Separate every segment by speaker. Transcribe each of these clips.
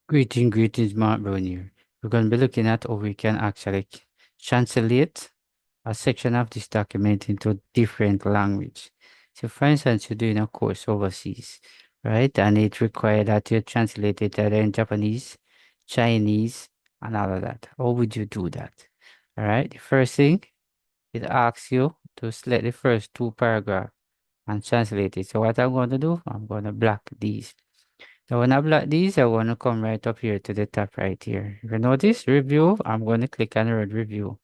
Speaker 1: Greetings, Mark Brown here. We're going to be looking at how we can actually translate a section of this document into different language. So for instance, you're doing a course overseas, right? And it requires that you translate it either in Japanese, Chinese, and all of that. How would you do that? All right. The first thing, it asks you to select the first two paragraphs and translate it. So what I'm going to do, I'm going to block these. So when I block these, I want to come right up here to the top right here. If you notice review, I'm going to click on word review.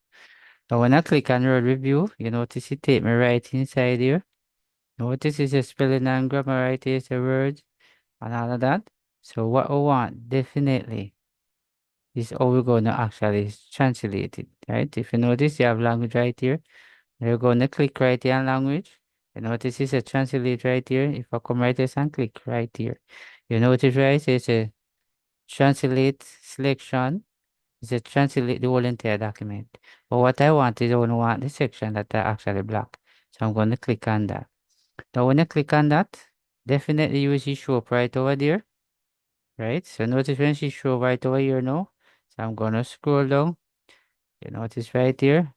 Speaker 1: Now when I click on word review, you notice it take me right inside here. Notice it's a spelling and grammar right here, it's a word and all of that. So what I want definitely is how we're going to actually translate it, right? If you notice, you have language right here. You're going to click right here on language. You notice it's a translate right here. If I come right here and click right here, you notice right, it's a translate selection is to translate the whole entire document. But what I want is I want the section that I actually block. So I'm going to click on that. Now when I click on that, definitely you will see show up right over there. Right? So notice when she show right over here now. So I'm going to scroll down. You notice right here.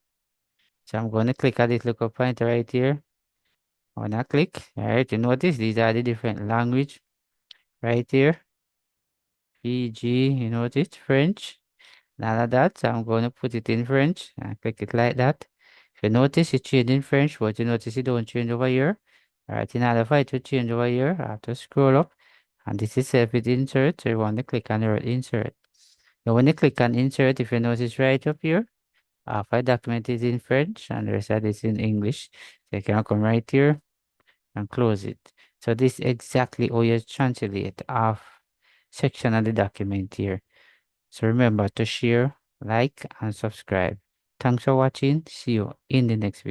Speaker 1: So I'm going to click on this little pointer right here. When I click, all right, you notice these are the different language right here. PG, you notice French. Now that I'm going to put it in French and click it like that. If you notice it changed in French, but you notice it don't change over here. Alright, in order for it to change over here, I have to scroll up and this is self it insert. So you want to click on the word insert. Now when you click on insert, if you notice right up here, half my document is in French and the rest of it is in English. So you can come right here and close it. So this is exactly how you translate half section of the document here. So remember to share, like, and subscribe. Thanks for watching. See you in the next video.